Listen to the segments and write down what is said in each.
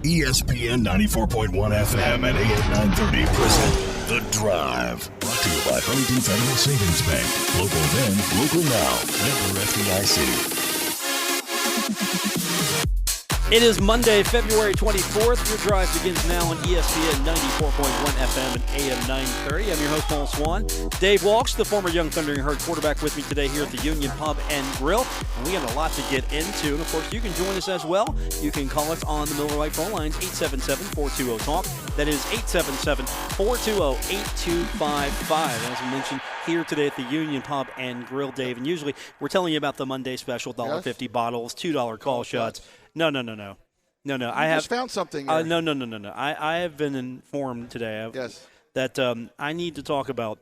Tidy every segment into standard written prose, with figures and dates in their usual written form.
ESPN 94.1 FM and AM 930 present The Drive. Brought to you by Huntington Federal Savings Bank. Local then, local now. Member FDIC. It is Monday, February 24th. Your drive begins now on ESPN 94.1 FM and AM 930. I'm your host, Paul Swann. Dave Walsh, the former Young Thundering Herd quarterback, with me today here at the Union Pub and Grill. And we got a lot to get into. And, of course, you can join us as well. You can call us on the Miller Lite phone lines, 877-420-TALK. That is 877-420-8255. As I mentioned, here today at the Union Pub and Grill, Dave. And usually we're telling you about the Monday special, $1.50 bottles, $2 call shots. No. I just found something. No. I have been informed today that I need to talk about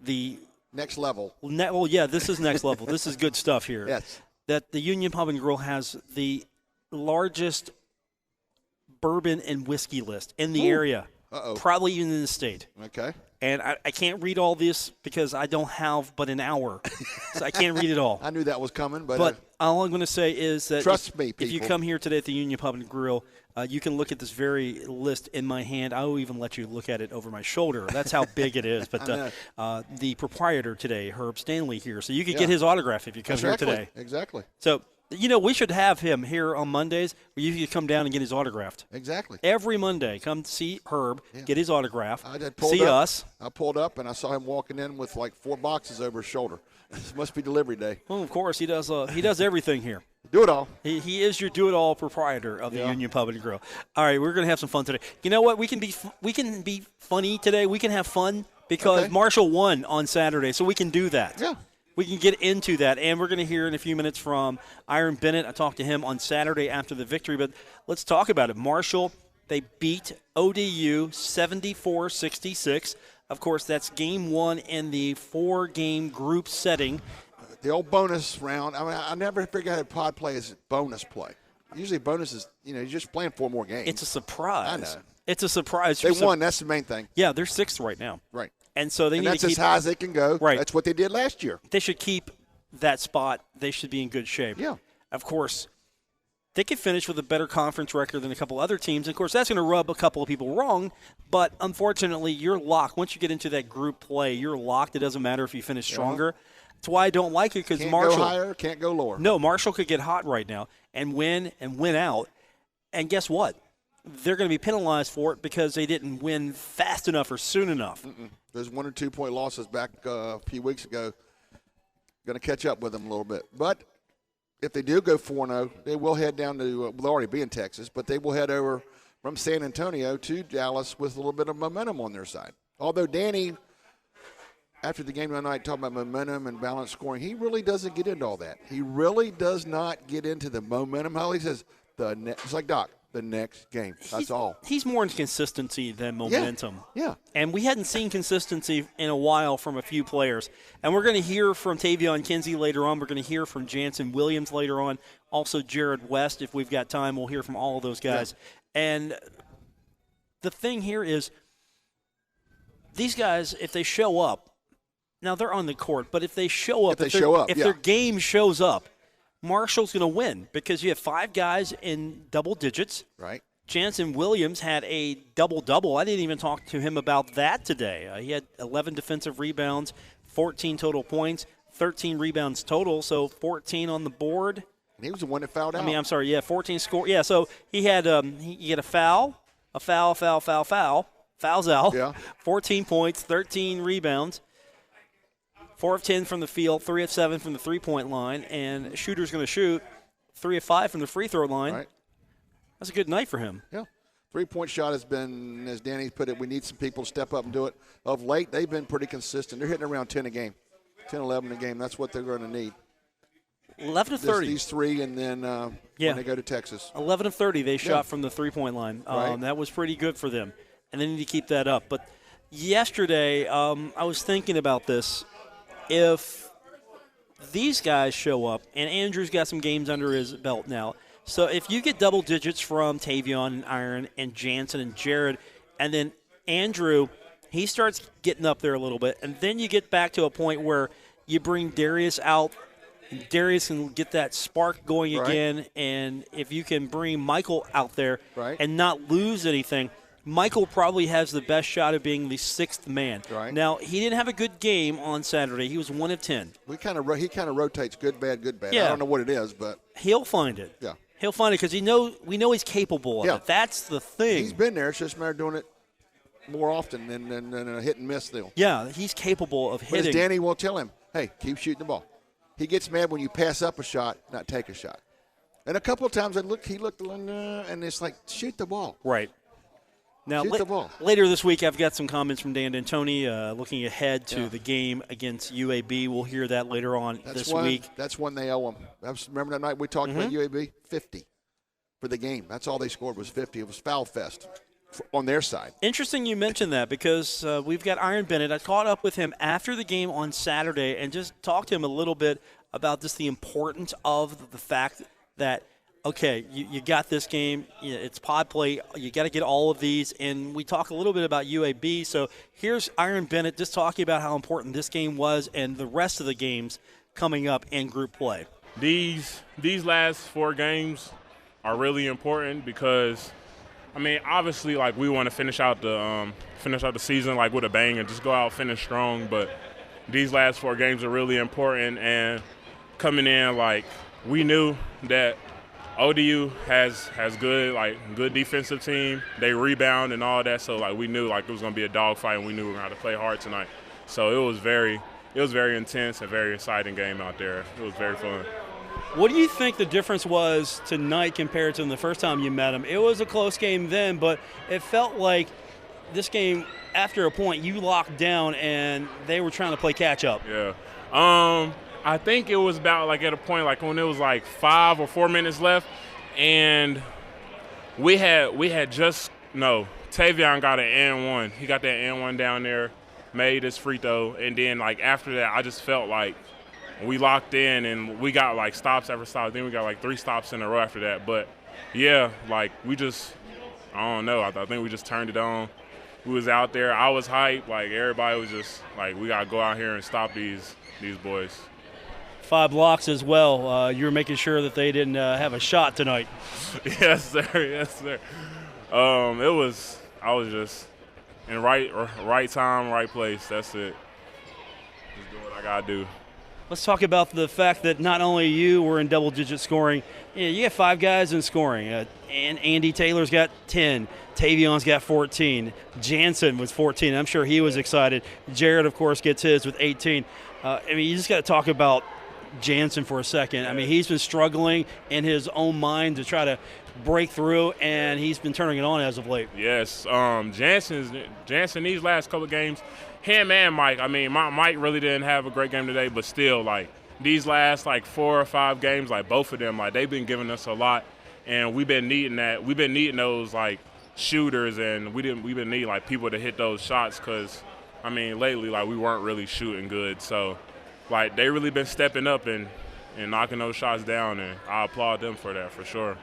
the next level. Well, yeah, this is next level. This is good stuff here. Yes. That the Union Pub and Grill has the largest bourbon and whiskey list in the area. Uh-oh. Probably even in the state. Okay. And I can't read all this because I don't have but an hour. So I can't read it all. I knew that was coming, but all I'm going to say is that trust me, people. If you come here today at the Union Pub and Grill, you can look at this very list in my hand. I will even let you look at it over my shoulder. That's how big it is. But the proprietor today, Herb Stanley, here. So you can get his autograph if you come here today. Exactly. So, we should have him here on Mondays where you can come down and get his autographed. Exactly. Every Monday, come see Herb, get his autograph, see us. I pulled up, and I saw him walking in with like 4 boxes over his shoulder. This must be delivery day. Well, of course, he does everything here. Do it all. He is your do-it-all proprietor of the Union Pub and Grill. All right, we're going to have some fun today. You know what? We can be funny today. We can have fun because Marshall won on Saturday, so we can do that. Yeah. We can get into that, and we're going to hear in a few minutes from Iron Bennett. I talked to him on Saturday after the victory, but let's talk about it. Marshall, they beat ODU 74-66. Of course, that's game 1 in the 4-game group setting. The old bonus round. I mean, I never figured out pod play is bonus play. Usually bonus is, you're just playing 4 more games. It's a surprise. I know. It's a surprise. They won. That's the main thing. Yeah, they're 6th right now. Right. And so they need to keep. That's as high as they can go. Right. That's what they did last year. They should keep that spot. They should be in good shape. Yeah. Of course, they could finish with a better conference record than a couple other teams. And of course, that's going to rub a couple of people wrong. But unfortunately, you're locked. Once you get into that group play, you're locked. It doesn't matter if you finish stronger. That's why I don't like it, because Marshall can't go higher, can't go lower. No, Marshall could get hot right now and win out. And guess what? They're going to be penalized for it because they didn't win fast enough or soon enough. Those 1 or 2 point losses back a few weeks ago going to catch up with them a little bit. But if they do go 4-0, they will head down to they'll already be in Texas, but they will head over from San Antonio to Dallas with a little bit of momentum on their side. Although Danny, after the game tonight, talking about momentum and balanced scoring, he really doesn't get into all that. He really does not get into the momentum. How he says, it's like Doc. The next game. That's all. He's more in consistency than momentum. Yeah. And we hadn't seen consistency in a while from a few players. And we're going to hear from Taevion Kinsey later on. We're going to hear from Jannson Williams later on. Also Jarrod West, if we've got time, we'll hear from all of those guys. Yeah. And the thing here is these guys, if they show up, now they're on the court, but if they show up, if their game shows up, Marshall's going to win because you have 5 guys in double digits. Right. Jannson Williams had a double-double. I didn't even talk to him about that today. He had 11 defensive rebounds, 14 total points, 13 rebounds total, so 14 on the board. And he was the one that fouled out. 14 score. Yeah, so he had he had a foul, fouls out. Yeah. 14 points, 13 rebounds. 4 of 10 from the field, 3 of 7 from the three-point line, and shooter's going to shoot 3 of 5 from the free throw line. Right. That's a good night for him. Yeah. 3-point shot has been, as Danny put it, we need some people to step up and do it. Of late, they've been pretty consistent. They're hitting around 10 a game, 10, 11 a game. That's what they're going to need. 11 of 30. These 3, and then when they go to Texas. 11 of 30 they shot from the three-point line. Right. That was pretty good for them, and they need to keep that up. But yesterday, I was thinking about this. If these guys show up, and Andrew's got some games under his belt now, so if you get double digits from Taevion and Iron and Jannson and Jarrod, and then Andrew, he starts getting up there a little bit, and then you get back to a point where you bring Darius out Darius can get that spark going Right. again, and if you can bring Michael out there Right. and not lose anything, Michael probably has the best shot of being the sixth man. Right. Now, he didn't have a good game on Saturday. He was 1 of 10. He kind of rotates good, bad, good, bad. Yeah. I don't know what it is, but He'll find it. yeah. He'll find it because we know he's capable of Yeah. it. That's the thing. He's been there. It's just a matter of doing it more often than a hit and miss deal. Yeah, he's capable of But hitting. as Danny will tell him, hey, keep shooting the ball. He gets mad when you pass up a shot, not take a shot. And a couple of times he looked, and it's like, shoot the ball. Right. Now, Shoot the ball. later this week, I've got some comments from Dan D'Antoni looking ahead to the game against UAB. We'll hear that later on this week. That's one they owe him. Remember that night we talked about UAB? 50 for the game. That's all they scored was 50. It was foul fest on their side. Interesting you mentioned that because we've got Iron Bennett. I caught up with him after the game on Saturday and just talked to him a little bit about just the importance of the fact that, okay, you got this game. It's pod play. You got to get all of these. And we talk a little bit about UAB. So here's Iron Bennett just talking about how important this game was and the rest of the games coming up in group play. These last 4 games are really important because, I mean, obviously, like, we want to finish out the season like with a bang and just go out finish strong. But these last 4 games are really important. And coming in, like, we knew that ODU has good defensive team. They rebound and all that. So, like, we knew, like, it was going to be a dogfight, and we knew we were going to have to play hard tonight. So it was very intense and very exciting game out there. It was very fun. What do you think the difference was tonight compared to the first time you met him? It was a close game then, but it felt like this game, after a point, you locked down and they were trying to play catch-up. Yeah. I think it was about, like, at a point, like, when it was, like, 5 or 4 minutes left, and we had just – no, Taevion got an and one. He got that and one down there, made his free throw, and then, like, after that, I just felt like we locked in and we got, like, stops after stops. Then we got, like, 3 stops in a row after that. But, yeah, like, we just – I don't know. I think we just turned it on. We was out there. I was hyped. Like, everybody was just like, we got to go out here and stop these boys. 5 blocks as well. You were making sure that they didn't have a shot tonight. Yes, sir. Yes, sir. I was just in right time, right place. That's it. Just doing what I got to do. Let's talk about the fact that not only you were in double-digit scoring, you got 5 guys in scoring. And Andy Taylor's got 10. Tavion's got 14. Jannson was 14. I'm sure he was excited. Jarrod, of course, gets his with 18. I mean, you just got to talk about Jannson for a second. I mean, he's been struggling in his own mind to try to break through, and he's been turning it on as of late. Yes, Jannson these last couple of games, him and Mike. I mean, Mike really didn't have a great game today, but still, like, these last, like, 4 or 5 games, like, both of them, like, they've been giving us a lot, and we've been needing that. We've been needing those, like, shooters, and we've been needing, like, people to hit those shots because, I mean, lately, like, we weren't really shooting good. So, like, they really been stepping up and knocking those shots down, and I applaud them for that for sure.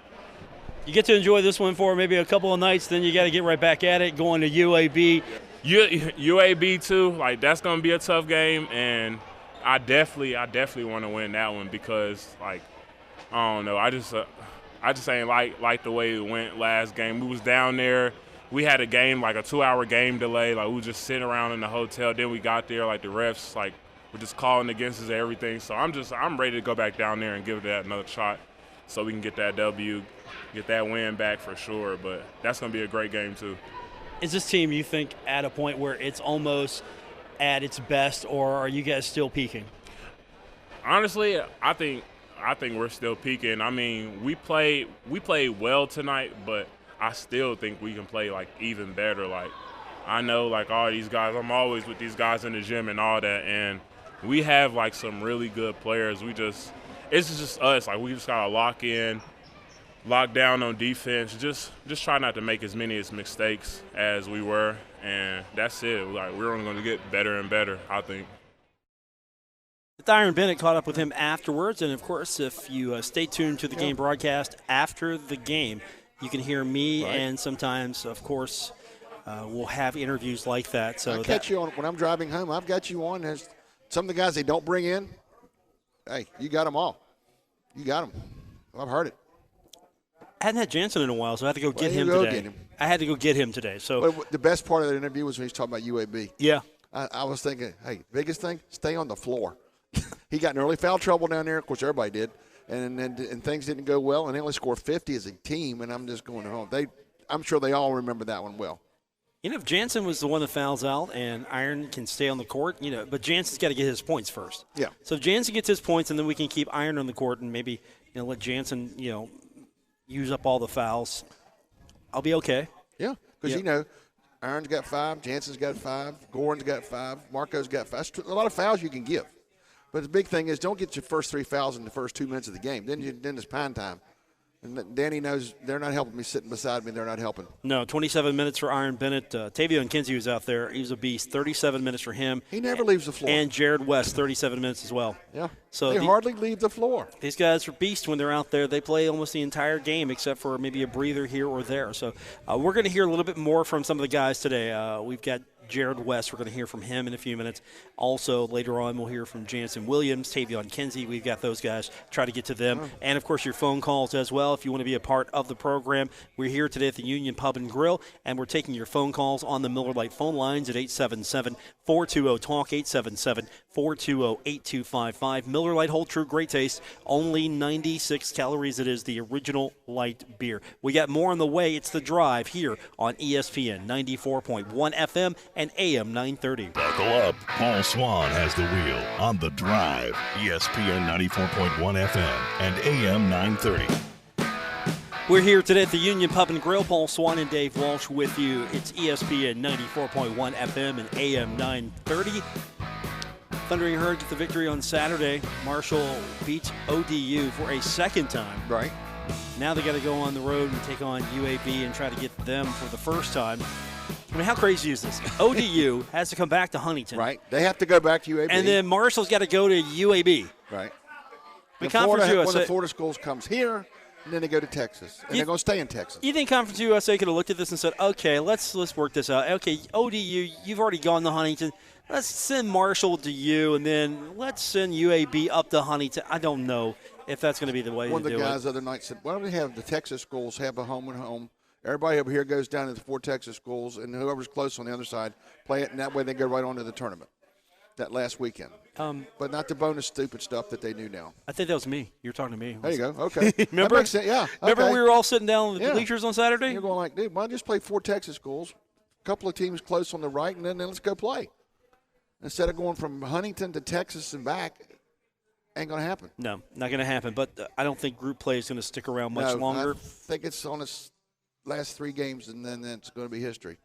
You get to enjoy this one for maybe a couple of nights, then you got to get right back at it, going to UAB. UAB too, like, that's gonna be a tough game, and I definitely want to win that one because, like, I don't know, I just ain't like the way it went last game. We was down there, we had a game, like a 2-hour game delay, like, we was just sitting around in the hotel. Then we got there, like, the refs, like, were just calling against us and everything. So I'm ready to go back down there and give that another shot so we can get that W, get that win back for sure. But that's gonna be a great game too. Is this team, you think, at a point where it's almost at its best, or are you guys still peaking? Honestly, I think we're still peaking. I mean, we played well tonight, but I still think we can play, like, even better. Like, I know, like, all these guys, I'm always with these guys in the gym and all that, and we have, like, some really good players. It's just us. Like, we just gotta lock down on defense, just try not to make as many mistakes as we were, and that's it. Like, we're only going to get better and better, I think. Iron Bennett caught up with him afterwards, and of course, if you stay tuned to the game broadcast after the game, you can hear me, and sometimes, of course, we'll have interviews like that. So I catch you on when I'm driving home. I've got you on. There's some of the guys they don't bring in. hey, you got them all. You got them. I've heard it. I hadn't had Jannson in a while, so I had to go get him go today. get him. I had to go get him today. So But the best part of that interview was when he was talking about UAB. yeah. I was thinking, hey, biggest thing, stay on the floor. He got in early foul trouble down there. Of course, everybody did. And things didn't go well, and they only scored 50 as a team, and I'm just going home. I'm sure they all remember that one well. You know, if Jannson was the one that fouls out and Iron can stay on the court, but Janson's got to get his points first. Yeah. So if Jannson gets his points, and then we can keep Iron on the court and maybe let Jannson use up all the fouls, I'll be okay. Yeah, because Iron's got 5, Janson's got 5, Goran's got 5, Marco's got 5. That's a lot of fouls you can give. But the big thing is don't get your first 3 fouls in the first 2 minutes of the game. Then it's pine time. And Danny knows they're not helping me sitting beside me. They're not helping. No, 27 minutes for Iron Bennett. Taevion Kinsey was out there. He was a beast. 37 minutes for him. He never leaves the floor. And Jarrod West, 37 minutes as well. Yeah. So they hardly leave the floor. These guys are beasts when they're out there. They play almost the entire game except for maybe a breather here or there. So we're going to hear a little bit more from some of the guys today. We've got Jarrod West. We're going to hear from him in a few minutes. Also, later on, we'll hear from Jannson Williams, Taevion Kinsey. We've got those guys. Try to get to them. And, of course, your phone calls as well if you want to be a part of the program. We're here today at the Union Pub and Grill, and we're taking your phone calls on the Miller Lite phone lines at 877-420-TALK, 877-420-8255. Miller Lite, hold true, great taste, only 96 calories. It is the original light beer. We got more on the way. It's The Drive here on ESPN 94.1 FM and AM 930. Buckle up. Paul Swann has the wheel on The Drive. ESPN 94.1 FM and AM 930. We're here today at the Union Pub and Grill. Paul Swann and Dave Walsh with you. It's ESPN 94.1 FM and AM 930. Thundering Herd get the victory on Saturday. Marshall beats ODU for a second time. Right. Now they got to go on the road and take on UAB and try to get them for the first time. I mean, how crazy is this? ODU has to come back to Huntington. Right. They have to go back to UAB. And then Marshall's got to go to UAB. Right. One of the Florida schools comes here, and then they go to Texas. And they're going to stay in Texas. You think Conference USA could have looked at this and said, okay, let's work this out. Okay, ODU, you've already gone to Huntington. Let's send Marshall to you, and then let's send UAB up to Huntington. I don't know if that's going to be the way to do it. One of the guys the other night said, why don't we have the Texas schools have a home and home? Everybody over here goes down to the 4 Texas schools, and whoever's close on the other side play it, and that way they go right on to the tournament that last weekend. But not the bonus stupid stuff that they do now. I think that was me. You're talking to me. There you go. Okay. Remember? That makes sense. Yeah. Remember okay. we were all sitting down in the bleachers on Saturday? You're going like, dude, why don't you just play 4 Texas schools, a couple of teams close on the right, and then let's go play. Instead of going from Huntington to Texas and back, ain't going to happen. No, not going to happen. But I don't think group play is going to stick around much longer. I think it's on its last 3 games, and then it's going to be history.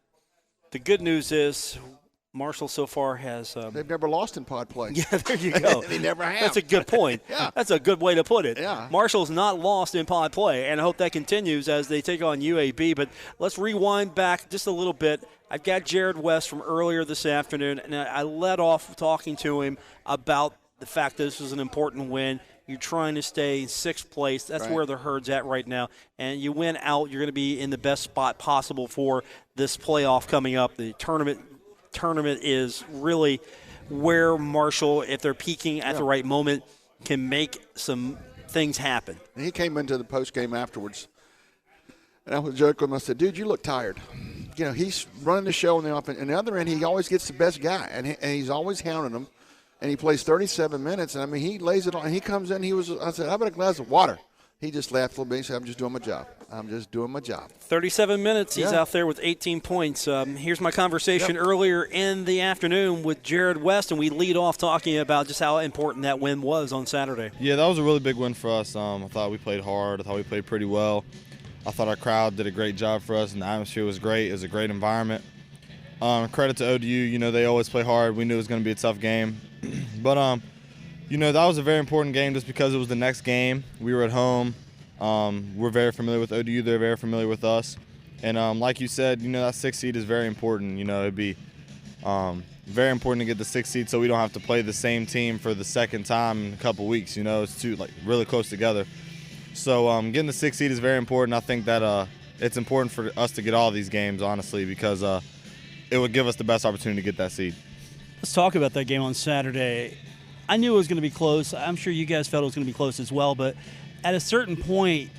The good news is Marshall so far has they've never lost in pod play. Yeah, there you go. They never have. That's a good point. Yeah. That's a good way to put it. Yeah. Marshall's not lost in pod play, and I hope that continues as they take on UAB. But let's rewind back just a little bit. I've got Jarrod West from earlier this afternoon, and I led off talking to him about the fact that this was an important win. You're trying to stay in 6th place. That's right. where the Herd's at right now. And you win out, you're going to be in the best spot possible for this playoff coming up. The tournament is really where Marshall, if they're peaking at the right moment, can make some things happen. And he came into the post game afterwards, and I was joking with him. I said, dude, you look tired. You know, he's running the show on the offense. And the other end, he always gets the best guy, and he's always hounding him. And he plays 37 minutes, and, I mean, he lays it on. And he comes in, I said, how about a glass of water? He just laughed a little bit. He said, I'm just doing my job. 37 minutes. He's out there with 18 points. Here's my conversation earlier in the afternoon with Jarrod West, and we lead off talking about just how important that win was on Saturday. Yeah, that was a really big win for us. I thought we played hard. I thought we played pretty well. I thought our crowd did a great job for us, and the atmosphere was great. It was a great environment. Credit to ODU. You know, they always play hard. We knew it was going to be a tough game. But, you know, that was a very important game just because it was the next game. We were at home. We're very familiar with ODU. They're very familiar with us. And like you said, you know, that 6th seed is very important. You know, it'd be very important to get the 6th seed so we don't have to play the same team for the second time in a couple weeks. You know, it's really close together. So getting the 6th seed is very important. I think that it's important for us to get all these games, honestly, because it would give us the best opportunity to get that seed. Let's talk about that game on Saturday. I knew it was going to be close. I'm sure you guys felt it was going to be close as well. But at a certain point,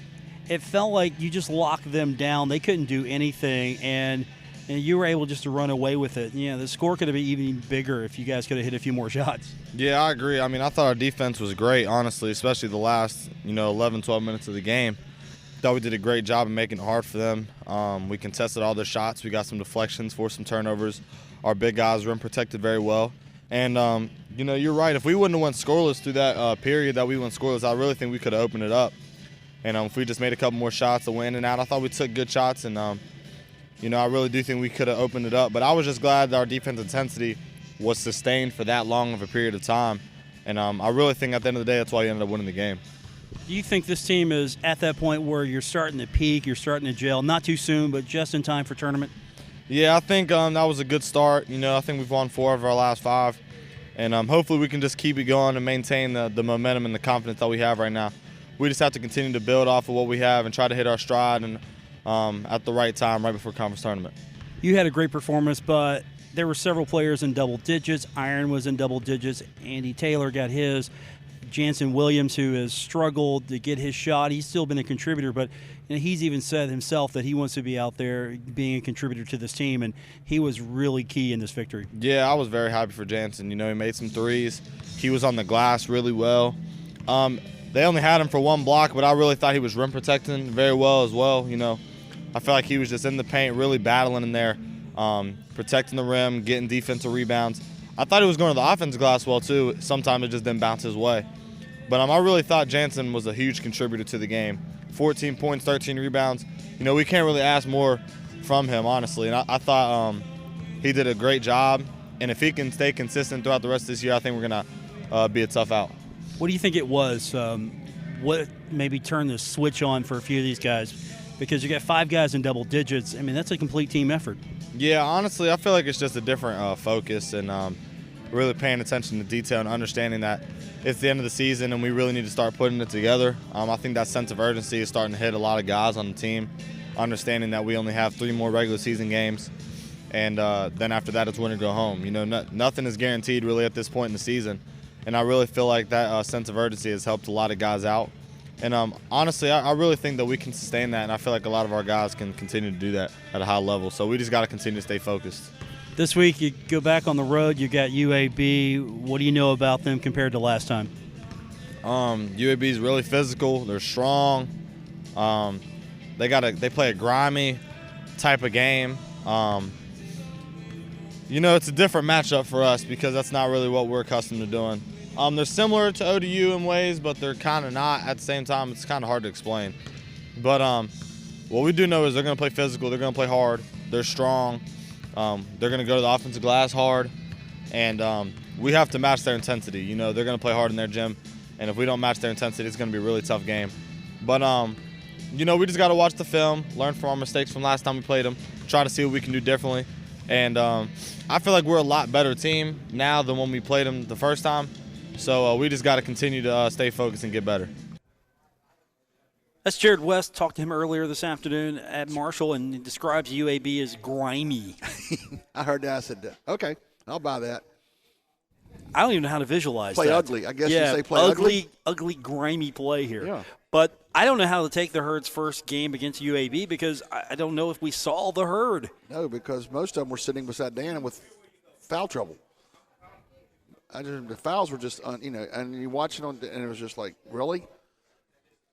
it felt like you just locked them down. They couldn't do anything, and you were able just to run away with it. The score could have been even bigger if you guys could have hit a few more shots. Yeah, I agree. I mean, I thought our defense was great, honestly, especially the last 11, 12 minutes of the game. Thought we did a great job of making it hard for them. We contested all their shots. We got some deflections, forced some turnovers. Our big guys rim protected very well. And, you're right. If we wouldn't have went scoreless through that period that we went scoreless, I really think we could have opened it up. And if we just made a couple more shots to win and out, I thought we took good shots. And, I really do think we could have opened it up. But I was just glad that our defense intensity was sustained for that long of a period of time. And I really think at the end of the day, that's why you ended up winning the game. Do you think this team is at that point where you're starting to peak, you're starting to gel, not too soon, but just in time for tournament? Yeah, I think that was a good start. I think we've won 4 of our last 5. And hopefully we can just keep it going and maintain the momentum and the confidence that we have right now. We just have to continue to build off of what we have and try to hit our stride and at the right time right before conference tournament. You had a great performance, but there were several players in double digits. Iron was in double digits. Andy Taylor got his. Jannson Williams, who has struggled to get his shot, he's still been a contributor, but he's even said himself that he wants to be out there being a contributor to this team, and he was really key in this victory. Yeah, I was very happy for Jannson. He made some threes. He was on the glass really well. They only had him for 1 block, but I really thought he was rim protecting very well as well. I felt like he was just in the paint, really battling in there, protecting the rim, getting defensive rebounds. I thought he was going to the offensive glass well, too. Sometimes it just didn't bounce his way. But I really thought Jannson was a huge contributor to the game. 14 points, 13 rebounds. We can't really ask more from him, honestly. And I thought he did a great job. And if he can stay consistent throughout the rest of this year, I think we're going to be a tough out. What do you think it was? What maybe turned the switch on for a few of these guys? Because you got 5 guys in double digits. I mean, that's a complete team effort. Yeah, honestly, I feel like it's just a different focus and really paying attention to detail and understanding that it's the end of the season and we really need to start putting it together. I think that sense of urgency is starting to hit a lot of guys on the team, understanding that we only have 3 more regular season games, and then after that it's win or go home. Nothing is guaranteed really at this point in the season, and I really feel like that sense of urgency has helped a lot of guys out. And honestly, I really think that we can sustain that, and I feel like a lot of our guys can continue to do that at a high level. So we just got to continue to stay focused. This week you go back on the road, you got UAB. What do you know about them compared to last time? UAB is really physical. They're strong. They play a grimy type of game. It's a different matchup for us because that's not really what we're accustomed to doing. They're similar to ODU in ways, but they're kind of not. At the same time, it's kind of hard to explain. But what we do know is they're going to play physical. They're going to play hard. They're strong. They're going to go to the offensive glass hard. And we have to match their intensity. They're going to play hard in their gym. And if we don't match their intensity, it's going to be a really tough game. But, we just got to watch the film, learn from our mistakes from last time we played them, try to see what we can do differently. And I feel like we're a lot better team now than when we played them the first time. So we just got to continue to stay focused and get better. That's Jarrod West. Talked to him earlier this afternoon at Marshall, and he describes UAB as grimy. I heard that. I said, okay, I'll buy that. I don't even know how to visualize play that. Ugly. I guess yeah, you say play ugly. Ugly, grimy play here. Yeah. But I don't know how to take the Herd's first game against UAB because I don't know if we saw the Herd. No, because most of them were sitting beside Dan with foul trouble. The fouls were just, and you watch it and it was just like, really?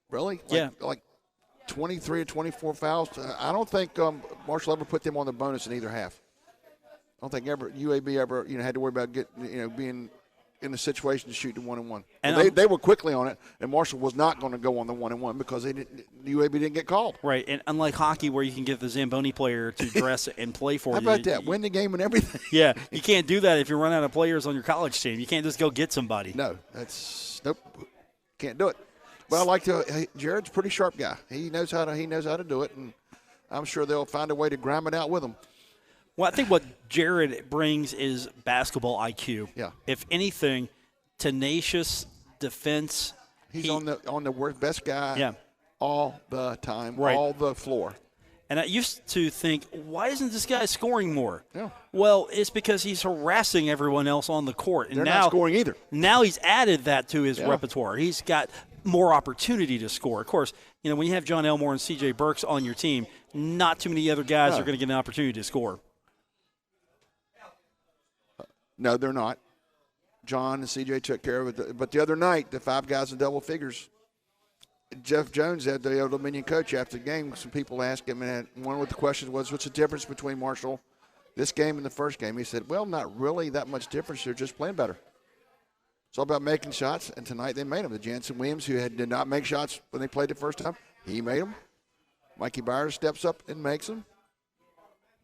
Really? Like 23 or 24 fouls. I don't think Marshall ever put them on the bonus in either half. I don't think UAB ever had to worry about being in a situation to shoot the 1-and-1. And they were quickly on it, and Marshall was not going to go on the 1-and-1 because UAB didn't get called. Right, and unlike hockey where you can get the Zamboni player to dress and play for you. How about that? Win the game and everything. Yeah, you can't do that if you run out of players on your college team. You can't just go get somebody. No, nope, can't do it. But Jarrod's a pretty sharp guy. He knows how to do it, and I'm sure they'll find a way to grime it out with him. Well, I think what Jarrod brings is basketball IQ. Yeah. If anything, tenacious defense. He's on the best guy yeah. all the time, right. all the floor. And I used to think, why isn't this guy scoring more? Yeah. Well, it's because he's harassing everyone else on the court. And They're now, not scoring either. Now he's added that to his Yeah. repertoire. He's got more opportunity to score. Of course, when you have John Elmore and C.J. Burks on your team, not too many other guys are going to get an opportunity to score. No, they're not. John and C.J. took care of it. But the other night, the 5 guys in double figures, Jeff Jones, the Old Dominion coach, after the game, some people asked him, and one of the questions was, what's the difference between Marshall, this game and the first game? He said, well, not really that much difference. They're just playing better. It's all about making shots, and tonight they made them. The Jannson Williams, who did not make shots when they played the first time, he made them. Mikey Byers steps up and makes them.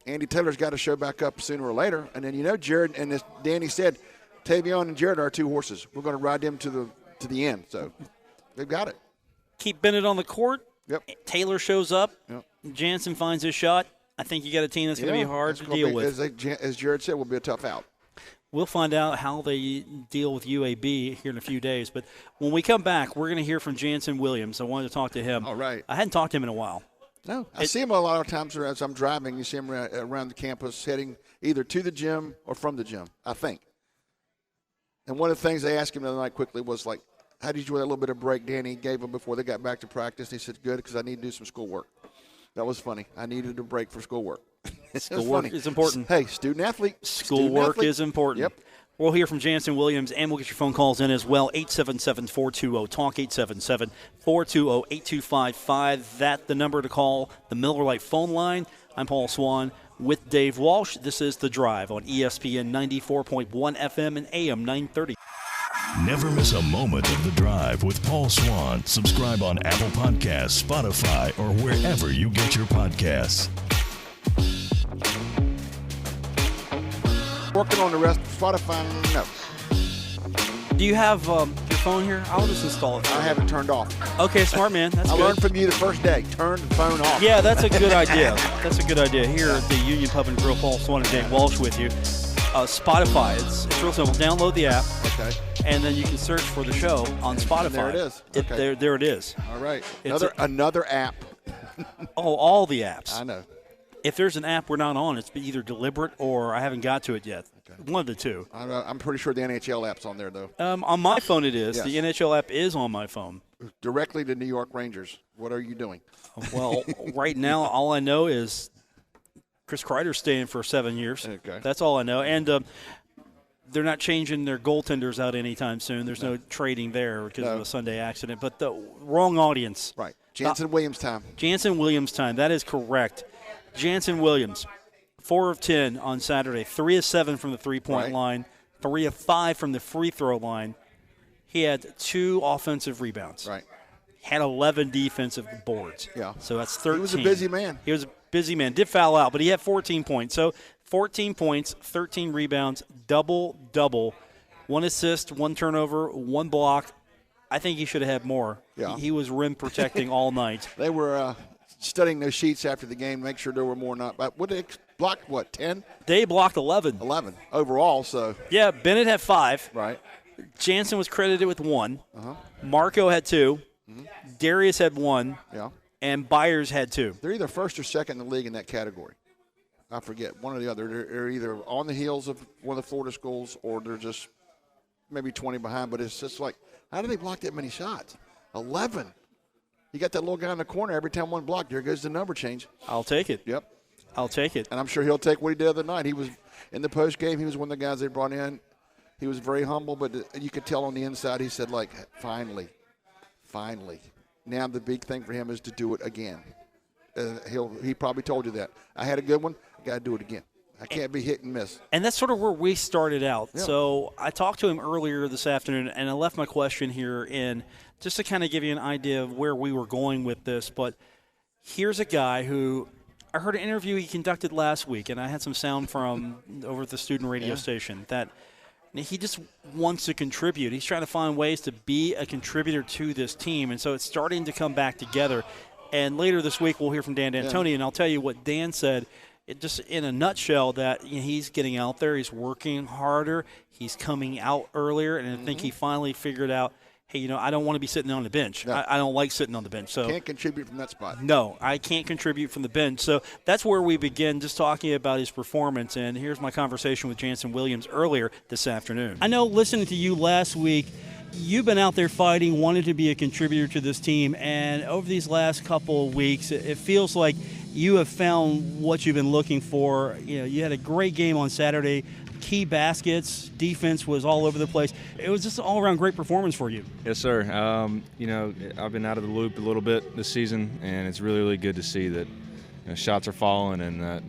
Andy Taylor's got to show back up sooner or later. And then, Jarrod, and as Danny said, Taevion and Jarrod are our 2 horses. We're going to ride them to the end. So they've got it. Keep Bennett on the court. Yep. Taylor shows up. Yep. Jannson finds his shot. I think you got a team that's going to be hard to deal with. As Jarrod said, will be a tough out. We'll find out how they deal with UAB here in a few days. But when we come back, we're going to hear from Jannson Williams. I wanted to talk to him. All right. I hadn't talked to him in a while. No, I see him a lot of times as I'm driving. You see him around the campus heading either to the gym or from the gym, I think. And one of the things they asked him the other night quickly was like, how did you enjoy that little bit of break Danny gave him before they got back to practice? He said, good, because I need to do some schoolwork. That was funny. I needed a break for schoolwork. Schoolwork is important. Hey, student-athlete. Schoolwork is important. Yep. We'll hear from Jannson Williams, and we'll get your phone calls in as well. 877-420-TALK, 877-420-8255. That's the number to call, the Miller Lite phone line. I'm Paul Swann with Dave Walsh. This is The Drive on ESPN 94.1 FM and AM 930. Never miss a moment of The Drive with Paul Swann. Subscribe on Apple Podcasts, Spotify, or wherever you get your podcasts. Working on the rest of Spotify, no. Do you have your phone here? I'll just install it. I have it turned off. Okay, smart man. That's I good. learned from you the first day. Turn the phone off. Yeah, that's a good idea. That's a good idea. Here at the Union Pub and Grill, Paul Swann and Dave Walsh with you. Spotify, it's real simple. Download the app. Okay. And then you can search for the show on Spotify. There it is. Okay. There it is. All right. It's Another app. all the apps. I know. If there's an app we're not on, it's either deliberate or I haven't got to it yet. Okay. One of the two. I'm pretty sure the NHL app's on there, though. On my phone it is. Yes. The NHL app is on my phone. Directly to New York Rangers. What are you doing? Well, right now, all I know is Chris Kreider's staying for 7 years. Okay. That's all I know. And they're not changing their goaltenders out anytime soon. There's no trading there because of a Sunday accident. But the wrong audience. Right. Jannson Williams time. Jannson Williams time. That is correct. Jannson Williams, 4 of 10 on Saturday, 3 of 7 from the three-point line, 3 of 5 from the free throw line. He had 2 offensive rebounds. Right. Had 11 defensive boards. Yeah. So that's 13. He was a busy man. He was a busy man. Did foul out, but he had 14 points. So 14 points, 13 rebounds, double-double, 1 assist, 1 turnover, 1 block. I think he should have had more. Yeah. He was rim protecting all night. They were studying those sheets after the game, make sure there were more. But what they blocked? What 10? They blocked 11. 11 overall. So yeah, Bennett had 5. right. Jannson was credited with 1. Marco had 2. Darius had 1. Yeah. And Byers had 2. They're either first or second in the league in that category. I forget, one or the other. They're either on the heels of one of the Florida schools or they're just maybe 20 behind. But it's just like, how do they block that many shots? 11. You got that little guy in the corner. Every time one block, there goes the number change. I'll take it. Yep. I'll take it. And I'm sure he'll take what he did the other night. He was in the post game. He was one of the guys they brought in. He was very humble, but you could tell on the inside he said, like, finally. Now the big thing for him is to do it again. He probably told you that. I had a good one. I got to do it again. I can't be hit and miss. And that's sort of where we started out. Yeah. So I talked to him earlier this afternoon, and I left my question here in just to kind of give you an idea of where we were going with this. But here's a guy who I heard an interview he conducted last week, and I had some sound from over at the student radio station that he just wants to contribute. He's trying to find ways to be a contributor to this team, and so it's starting to come back together. And later this week we'll hear from Dan D'Antoni, and I'll tell you what Dan said. It just in a nutshell, that he's getting out there, he's working harder, he's coming out earlier, and I think he finally figured out, hey, I don't want to be sitting on the bench. No. I don't like sitting on the bench. So can't contribute from that spot. No, I can't contribute from the bench. So that's where we begin, just talking about his performance. And here's my conversation with Jannson Williams earlier this afternoon. I know, listening to you last week, you've been out there fighting, wanted to be a contributor to this team, and over these last couple of weeks, it feels like you have found what you've been looking for. You had a great game on Saturday, key baskets, defense was all over the place. It was just an all-around great performance for you. Yes, sir. I've been out of the loop a little bit this season, and it's really, really good to see that shots are falling and that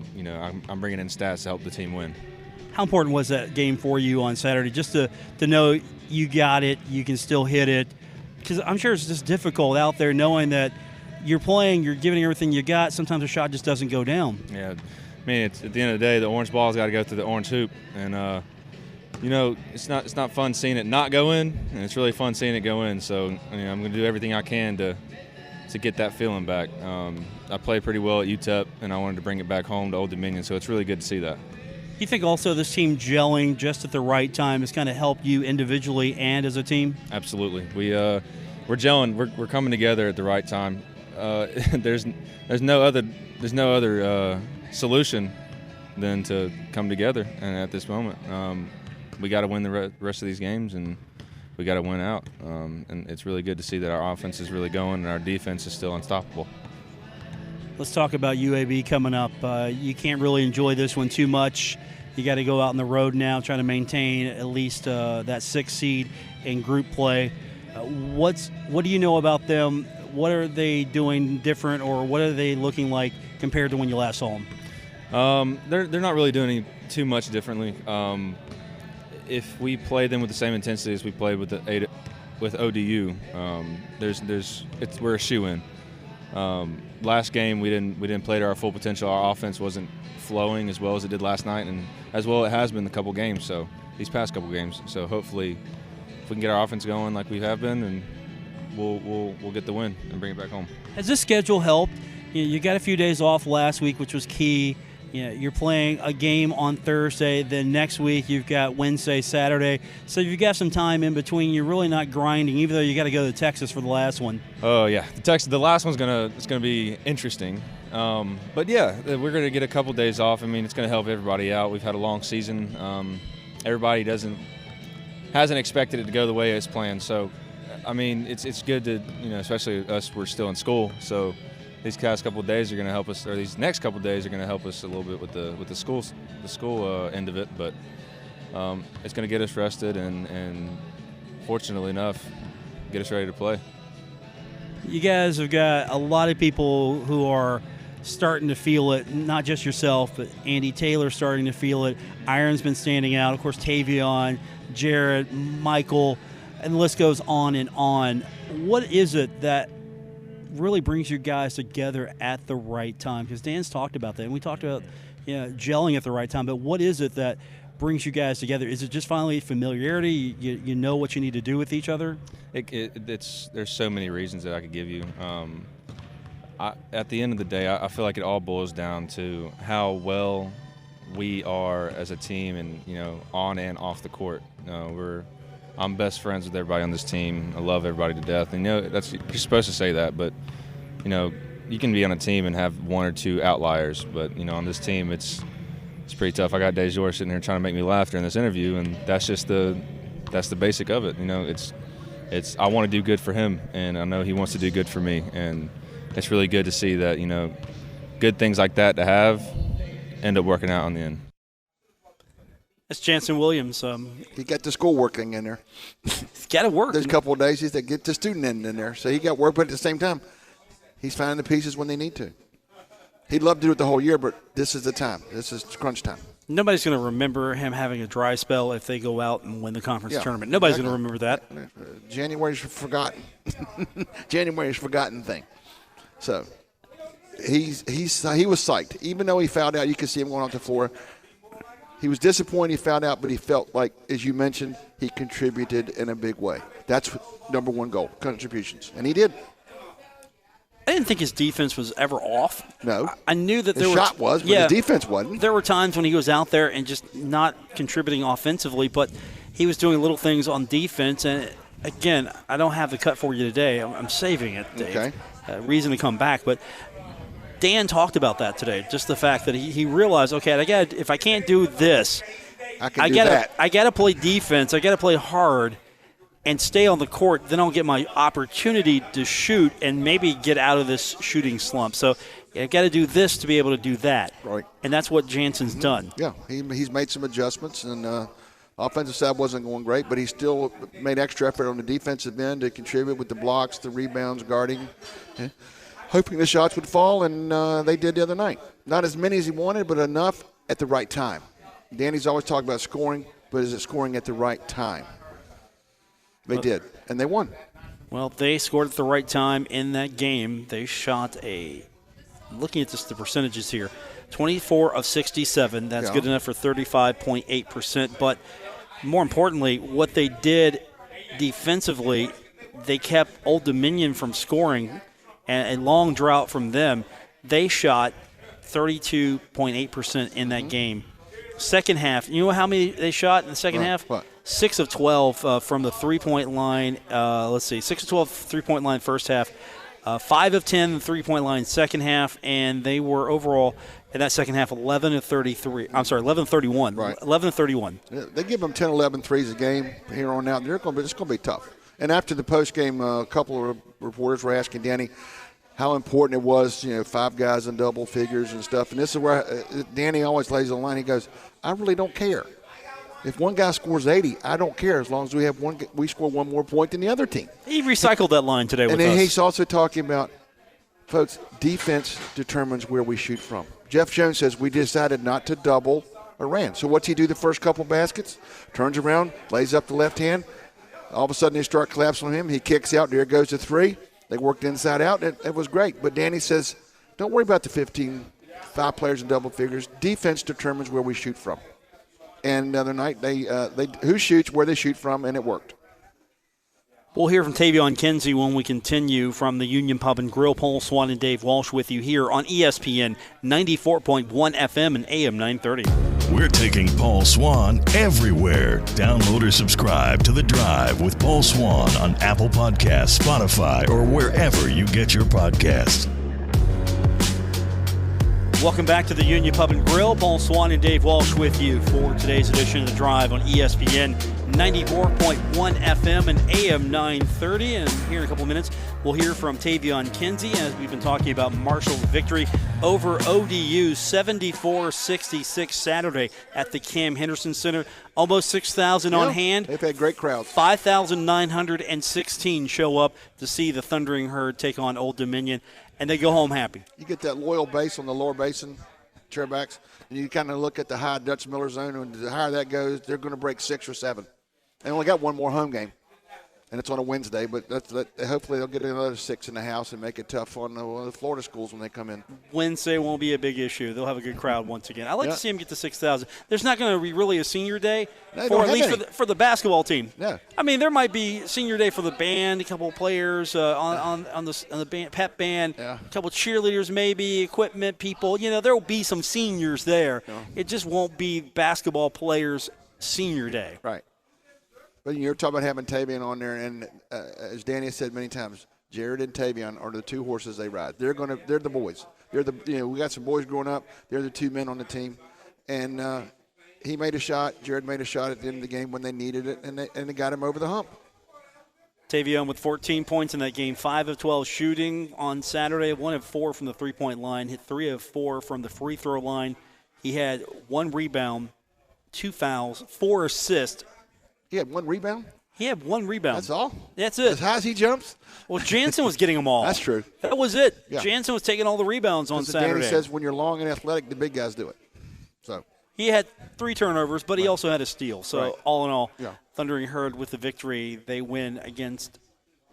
I'm bringing in stats to help the team win. How important was that game for you on Saturday, just to know you got it, you can still hit it? Because I'm sure it's just difficult out there knowing that you're playing, you're giving everything you got. Sometimes a shot just doesn't go down. Yeah, it's at the end of the day, the orange ball's got to go through the orange hoop, and it's not fun seeing it not go in, and it's really fun seeing it go in. So I'm going to do everything I can to get that feeling back. I played pretty well at UTEP, and I wanted to bring it back home to Old Dominion. So it's really good to see that. You think also this team gelling just at the right time has kind of helped you individually and as a team? Absolutely. We're gelling. We're coming together at the right time. There's no other solution than to come together. And at this moment, we got to win the rest of these games, and we got to win out. And it's really good to see that our offense is really going and our defense is still unstoppable. Let's talk about UAB coming up. You can't really enjoy this one too much. You got to go out on the road now, trying to maintain at least that 6th seed in group play. What do you know about them? What are they doing different, or what are they looking like compared to when you last saw them? They're not really doing too much differently. If we play them with the same intensity as we played with ODU, we're a shoe-in. Last game we didn't play to our full potential. Our offense wasn't flowing as well as it did last night, and as well it has been the couple games. So these past couple games. So hopefully, if we can get our offense going like we have been, and we'll get the win and bring it back home. Has this schedule helped? You got a few days off last week, which was key. You're playing a game on Thursday. Then next week you've got Wednesday, Saturday. So you've got some time in between. You're really not grinding, even though you got to go to Texas for the last one. Oh yeah, the last one's gonna be interesting. But yeah, we're gonna get a couple days off. I mean, it's gonna help everybody out. We've had a long season. Everybody hasn't expected it to go the way it's planned. So, I mean, it's good to especially us. We're still in school, so. These past couple of days are going to help us, or these next couple of days are going to help us a little bit with the school end of it. But it's going to get us rested and fortunately enough, get us ready to play. You guys have got a lot of people who are starting to feel it. Not just yourself, but Andy Taylor starting to feel it. Iron's been standing out. Of course, Taevion, Jarrod, Michael, and the list goes on and on. What is it that really brings you guys together at the right time? Because Dan's talked about that, and we talked about gelling at the right time, but what is it that brings you guys together? Is it just finally familiarity? You know what you need to do with each other? There's so many reasons that I could give you. At the end of the day, I feel like it all boils down to how well we are as a team, and on and off the court. I'm best friends with everybody on this team. I love everybody to death. And you're supposed to say that, but you can be on a team and have one or two outliers. But on this team, it's pretty tough. I got Dejor sitting here trying to make me laugh during this interview, and that's the basic of it. It's I want to do good for him, and I know he wants to do good for me, and it's really good to see that good things like that to have end up working out on the end. That's Jannson Williams. He got the school working in there. He's got to work. There's a couple of days he's to get the student end in there. So he got work, but at the same time, he's finding the pieces when they need to. He'd love to do it the whole year, but this is the time. This is crunch time. Nobody's going to remember him having a dry spell if they go out and win the conference tournament. Nobody's going to remember that. January's forgotten. January's forgotten thing. So he was psyched. Even though he fouled out, you could see him going off the floor. He was disappointed he found out, but he felt like, as you mentioned, he contributed in a big way. That's number one goal, contributions. And he did. I didn't think his defense was ever off. No. I knew that his shot was, but his defense wasn't. There were times when he was out there and just not contributing offensively, but he was doing little things on defense. And again, I don't have the cut for you today. I'm saving it, Dave. Okay. Reason to come back. But Dan talked about that today, just the fact that he realized, okay, if I can't do this, I got to play defense. I got to play hard and stay on the court. Then I'll get my opportunity to shoot and maybe get out of this shooting slump. So I got to do this to be able to do that. Right. And that's what Jansson's done. Yeah, he's made some adjustments, and offensive side wasn't going great, but he still made extra effort on the defensive end to contribute with the blocks, the rebounds, guarding, hoping the shots would fall, and they did the other night. Not as many as he wanted, but enough at the right time. Danny's always talked about scoring, but is it scoring at the right time? They did, and they won. Well, they scored at the right time in that game. They shot looking at the percentages here, 24 of 67. That's good enough for 35.8%. But more importantly, what they did defensively, they kept Old Dominion from scoring, and a long drought from them. They shot 32.8% in that game. Second half, you know how many they shot in the second half? What? 6 of 12 from the three-point line. 6 of 12 three-point line first half. 5 of 10 three-point line second half, and they were overall in that second half 11 of 33. I'm sorry, 11 of 31. Right. 11 of 31. They give them 10, 11 threes a game here on out. It's going to be tough. And after the post-game, a couple of reporters were asking Danny how important it was, 5 guys in double figures and stuff. And this is where Danny always lays the line. He goes, I really don't care. If one guy scores 80, I don't care as long as we score one more point than the other team. He recycled that line today with us. And then he's also talking about, folks, defense determines where we shoot from. Jeff Jones says we decided not to double Iran. So what's he do the first couple baskets? Turns around, lays up the left hand. All of a sudden they start collapsing on him. He kicks out. There goes the 3. They worked inside out. It was great. But Danny says, don't worry about the 5 players in double figures. Defense determines where we shoot from. And the other night, they who shoots, where they shoot from, and it worked. We'll hear from Taevion Kinsey when we continue from the Union Pub and Grill. Paul Swann and Dave Walsh with you here on ESPN 94.1 FM and AM 930. We're taking Paul Swann everywhere. Download or subscribe to The Drive with Paul Swann on Apple Podcasts, Spotify, or wherever you get your podcasts. Welcome back to the Union Pub and Grill. Paul Swann and Dave Walsh with you for today's edition of The Drive on ESPN 94.1 FM and AM 930. And here in a couple of minutes, we'll hear from Taevion Kinsey as we've been talking about Marshall's victory over ODU 74-66 Saturday at the Cam Henderson Center. Almost 6,000 on hand. They've had great crowds. 5,916 show up to see the Thundering Herd take on Old Dominion, and they go home happy. You get that loyal base on the lower basin, chairbacks, and you kind of look at the high Dutch Miller zone, and the higher that goes, they're going to break 6 or 7. They only got one more home game, and it's on a Wednesday, but hopefully they'll get another 6 in the house and make it tough on the Florida schools when they come in. Wednesday won't be a big issue. They'll have a good crowd once again. I'd like to see them get to 6,000. There's not going to be really a senior day, for the basketball team. Yeah. I mean, there might be senior day for the band, a couple of players on the band, pep band, a couple of cheerleaders maybe, equipment people. There will be some seniors there. Yeah. It just won't be basketball players' senior day. Right. But you're talking about having Taevion on there, and as Danny has said many times, Jarrod and Taevion are the 2 horses they ride. They're the boys. We got some boys growing up. They're the 2 men on the team, and he made a shot. Jarrod made a shot at the end of the game when they needed it, and they got him over the hump. Taevion with 14 points in that game, 5 of 12 shooting on Saturday, 1 of 4 from the three-point line, hit 3 of 4 from the free throw line. He had 1 rebound, 2 fouls, 4 assists. He had 1 rebound? He had 1 rebound. That's all? That's it. As high as he jumps? Well, Jannson was getting them all. That's true. That was it. Yeah. Jannson was taking all the rebounds on Saturday. Danny says when you're long and athletic, the big guys do it. So he had 3 turnovers, but he also had a steal. So all in all, Thundering Herd with the victory. They win against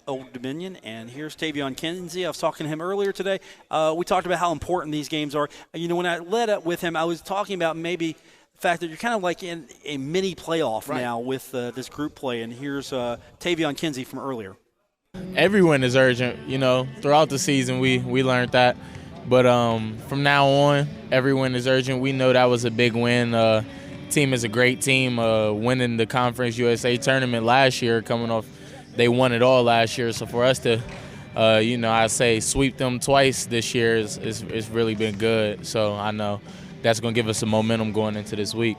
Old Dominion. And here's Taevion Kinsey. I was talking to him earlier today. We talked about how important these games are. When I led up with him, I was talking about maybe – fact that you're kind of like in a mini playoff now with this group play. And here's Taevion Kinsey from earlier. Every win is urgent. Throughout the season we learned that. But from now on, every win is urgent. We know that was a big win. Team is a great team. Winning the Conference USA tournament last year, coming off they won it all last year. So for us to, I say sweep them twice this year is really been good. So I know that's going to give us some momentum going into this week.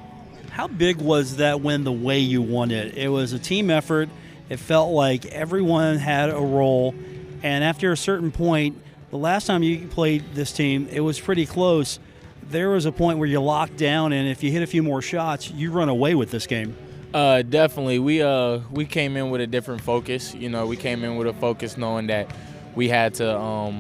How big was that win the way you won it? It was a team effort. It felt like everyone had a role. And after a certain point, the last time you played this team, it was pretty close. There was a point where you locked down, and if you hit a few more shots, you run away with this game. Definitely. We came in with a different focus. We came in with a focus knowing that we had to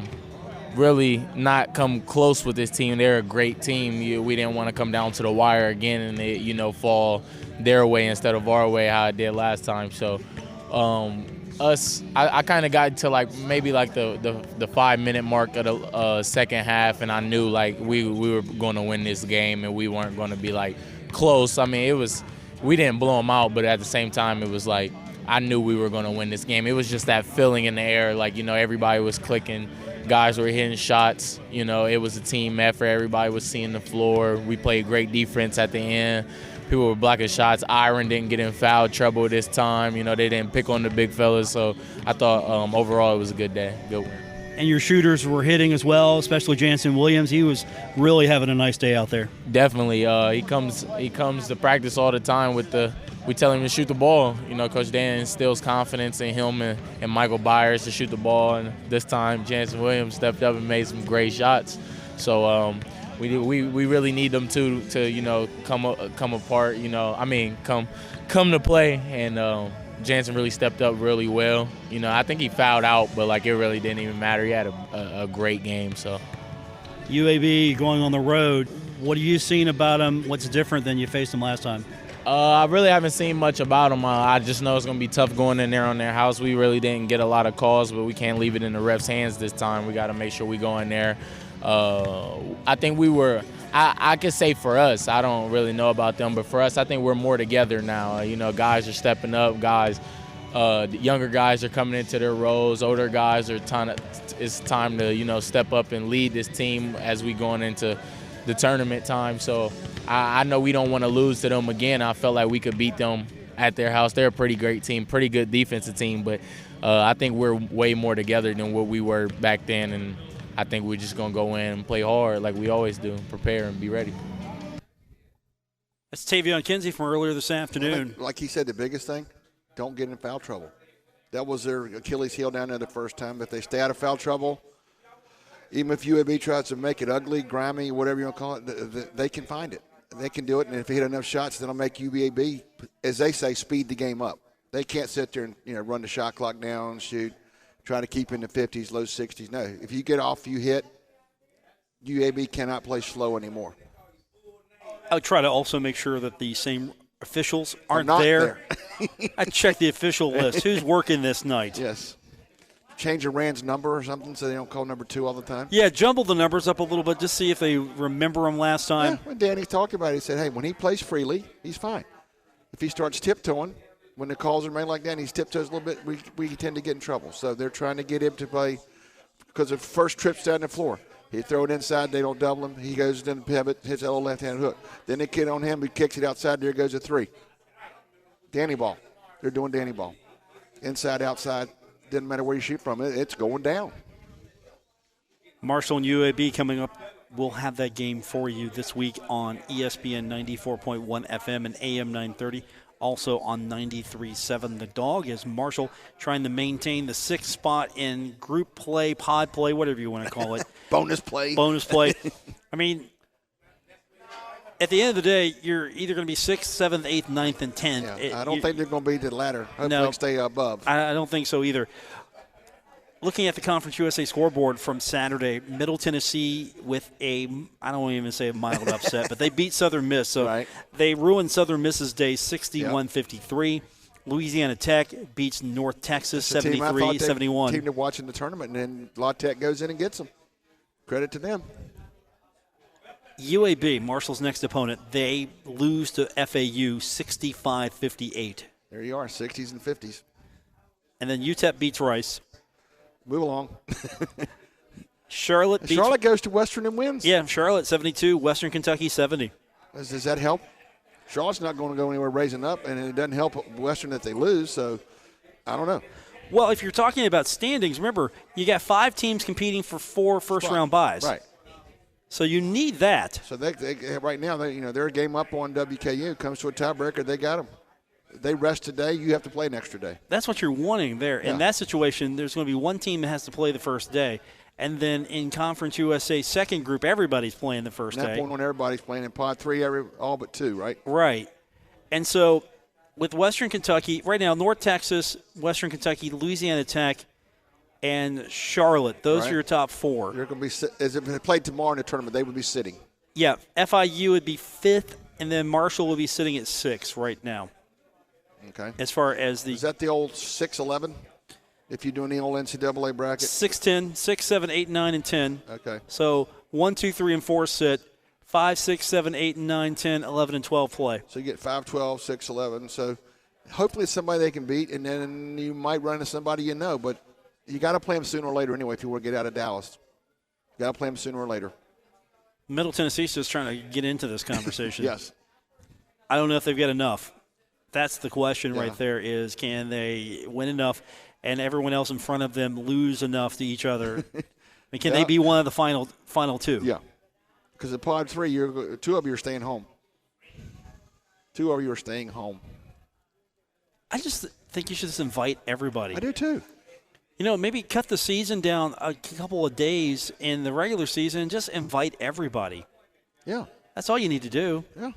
really not come close with this team. They're a great team. We didn't want to come down to the wire again and it, fall their way instead of our way how it did last time. So I kind of got to maybe the 5-minute mark of the second half, and I knew we were going to win this game and we weren't going to be close. I mean, we didn't blow them out, but at the same time it was I knew we were going to win this game. It was just that feeling in the air, everybody was clicking. Guys were hitting shots. It was a team effort. Everybody was seeing the floor. We played great defense at the end. People were blocking shots. Iron didn't get in foul trouble this time. They didn't pick on the big fellas. So I thought overall it was a good day, good win. And your shooters were hitting as well, especially Jannson Williams. He was really having a nice day out there. Definitely. He comes to practice all the time we tell him to shoot the ball. Coach Dan instills confidence in him and Michael Byers to shoot the ball. And this time, Jannson Williams stepped up and made some great shots. So we really need them to come apart. Come to play. And Jannson really stepped up really well. I think he fouled out, but it really didn't even matter. He had a great game. So UAB going on the road. What have you seen about him? What's different than you faced him last time? I really haven't seen much about them. I just know it's going to be tough going in there on their house. We really didn't get a lot of calls, but we can't leave it in the refs' hands this time. We got to make sure we go in there. I think we were – I could say for us, I don't really know about them, but for us, I think we're more together now. Guys are stepping up. The younger guys are coming into their roles. Older guys are it's time to, step up and lead this team as we going into the tournament time. So I know we don't want to lose to them again. I felt like we could beat them at their house. They're a pretty great team, pretty good defensive team, but I think we're way more together than what we were back then, and I think we're just going to go in and play hard like we always do, prepare and be ready. That's Taevion Kinsey from earlier this afternoon. Like he said, the biggest thing, don't get in foul trouble. That was their Achilles heel down there the first time. If they stay out of foul trouble, even if UAB tries to make it ugly, grimy, whatever you want to call it, they can find it. They can do it, and if they hit enough shots, then it'll make UAB, as they say, speed the game up. They can't sit there and run the shot clock down, shoot, try to keep in the 50s, low 60s. No, if you get off, you hit, UAB cannot play slow anymore. I would try to also make sure that the same officials aren't not there. I check the official list. Who's working this night? Yes. Change Rand's number or something so they don't call number 2 all the time? Yeah, jumble the numbers up a little bit, just see if they remember them last time. Yeah, when Danny talked about it, he said, hey, when he plays freely, he's fine. If he starts tiptoeing, when the calls are made like that and he tiptoes a little bit, we tend to get in trouble. So they're trying to get him to play because of first trips down the floor. He throw it inside, they don't double him. He goes down the pivot, hits that little left-hand hook. Then they get on him, he kicks it outside, there goes a 3. Danny ball. They're doing Danny ball. Inside, outside. Didn't matter where you shoot from, it's going down. Marshall and UAB coming up. We'll have that game for you this week on ESPN 94.1 FM and AM 930. Also on 93.7 The Dog is Marshall trying to maintain the 6th spot in group play, pod play, whatever you want to call it. Bonus play. Bonus play. I mean, at the end of the day, you're either going to be 6th, 7th, 8th, 9th, and 10th. Yeah, I don't think they're going to be the latter. Hopefully they'll stay above. I don't think so either. Looking at the Conference USA scoreboard from Saturday, Middle Tennessee with I don't even say a mild upset, but they beat Southern Miss. So They ruined Southern Miss's day 61-53. Louisiana Tech beats North Texas 73-71. Team to watch in the tournament, and then La Tech goes in and gets them. Credit to them. UAB, Marshall's next opponent, they lose to FAU 65-58. There you are, 60s and 50s. And then UTEP beats Rice. Move along. Charlotte goes to Western and wins. Yeah, Charlotte 72, Western Kentucky 70. Does that help? Charlotte's not going to go anywhere raising up, and it doesn't help Western that they lose, so I don't know. Well, if you're talking about standings, remember, you got 5 teams competing for 4 first-round buys. Right. So you need that. So they right now, they're a game up on WKU. Comes to a tiebreaker, they got them. They rest today, you have to play an extra day. That's what you're wanting there. Yeah. In that situation, there's going to be one team that has to play the first day. And then in Conference USA's second group, everybody's playing the first At that day. point when everybody's playing in Pod 3, all but 2, right? Right. And so with Western Kentucky, right now, North Texas, Western Kentucky, Louisiana Tech, and Charlotte, those are your top 4. They're going to be, as if they played tomorrow in the tournament, they would be sitting. Yeah, FIU would be 5th, and then Marshall would be sitting at 6th right now. Okay. As far as the – Is that the old 6-11? If you do any old NCAA bracket? 6-10, 6, 7, 8, 9, and 10. Okay. So 1, 2, 3, and 4 sit. 5, 6, 7, 8, and 9, 10, 11, and 12 play. So you get 5, 12, 6, 11. So hopefully it's somebody they can beat, and then you might run into somebody you know. But you got to play them sooner or later anyway if you want to get out of Dallas. You got to play them sooner or later. Middle Tennessee's just trying to get into this conversation. Yes. I don't know if they've got enough. That's the question right there is, can they win enough and everyone else in front of them lose enough to each other? And can they be one of the final 2? Yeah. Because in Pod 3, 2 of you are staying home. 2 of you are staying home. I just think you should just invite everybody. I do too. Maybe cut the season down a couple of days in the regular season and just invite everybody. Yeah. That's all you need to do. Yeah.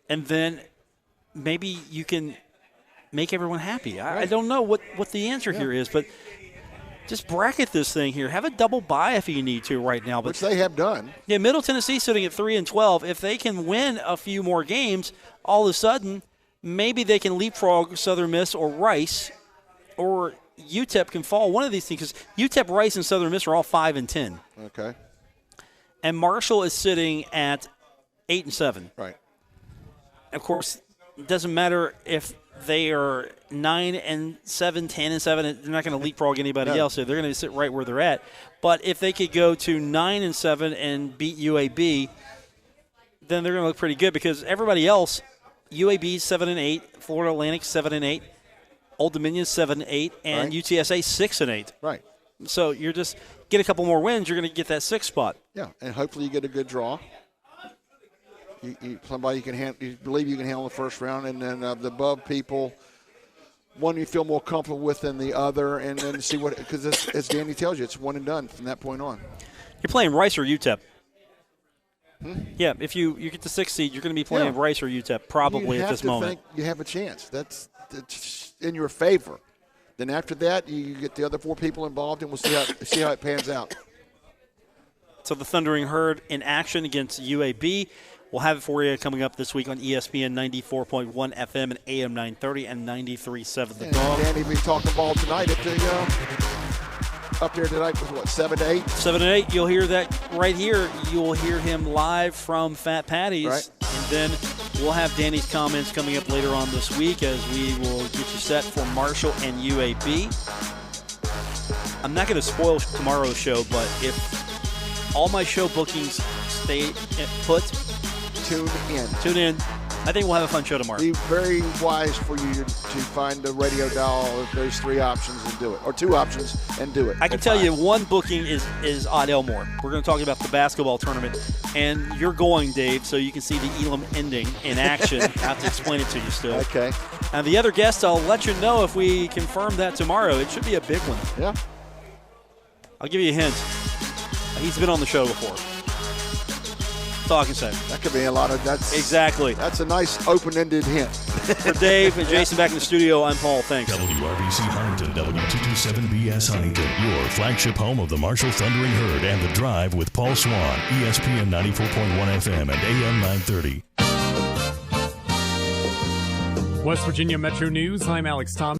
And then maybe you can make everyone happy. I don't know what the answer here is, but just bracket this thing here. Have a double bye if you need to right now. But which they have done. Yeah, Middle Tennessee sitting at 3-12. If they can win a few more games, all of a sudden, maybe they can leapfrog Southern Miss or Rice, or UTEP can fall. One of these things, because UTEP, Rice, and Southern Miss are all 5-10. Okay. And Marshall is sitting at 8-7. Right. Of course, it doesn't matter if they are 9-7, 10-7. They're not going to leapfrog anybody else. They're going to sit right where they're at. But if they could go to 9-7 and beat UAB, then they're going to look pretty good, because everybody else, UAB 7-8, Florida Atlantic 7-8, Old Dominion 7-8, and UTSA 6-8. Right. So you're just get a couple more wins, you're going to get that 6th spot. Yeah, and hopefully you get a good draw. Somebody you believe you can handle the first round, and then the above people, one you feel more comfortable with than the other, and then see what, because as Danny tells you, it's one and done from that point on. You're playing Rice or UTEP. Yeah, if you get the 6th seed, you're going to be playing Rice or UTEP probably at this moment. You have a chance. That's in your favor. Then after that, you get the other 4 people involved, and we'll see how it pans out. So the Thundering Herd in action against UAB. We'll have it for you coming up this week on ESPN 94.1 FM and AM 930 and 93.7 The Dog. Danny will be talking ball tonight at up there tonight was what, 7 to 8? 7 to 8. You'll hear that right here. You'll hear him live from Fat Patty's. Right. And then we'll have Danny's comments coming up later on this week as we will get you set for Marshall and UAB. I'm not going to spoil tomorrow's show, but if all my show bookings stay put, Tune in. I think we'll have a fun show tomorrow. Be very wise for you to find the radio dial of those 3 options and do it, or 2 options and do it. I can tell you one booking is Odd Elmore. We're going to talk about the basketball tournament, and you're going, Dave, so you can see the Elam ending in action. I have to explain it to you still. Okay. And the other guest, I'll let you know if we confirm that tomorrow. It should be a big one. Yeah. I'll give you a hint. He's been on the show before. That's all I can say. That could be a lot of exactly. That's a nice open-ended hint. For Dave and Jason back in the studio, I'm Paul. Thanks. WRBC Huntington, W227BS Huntington, your flagship home of the Marshall Thundering Herd and The Drive with Paul Swann, ESPN 94.1 FM and AM 930. West Virginia Metro News, I'm Alex Thomas.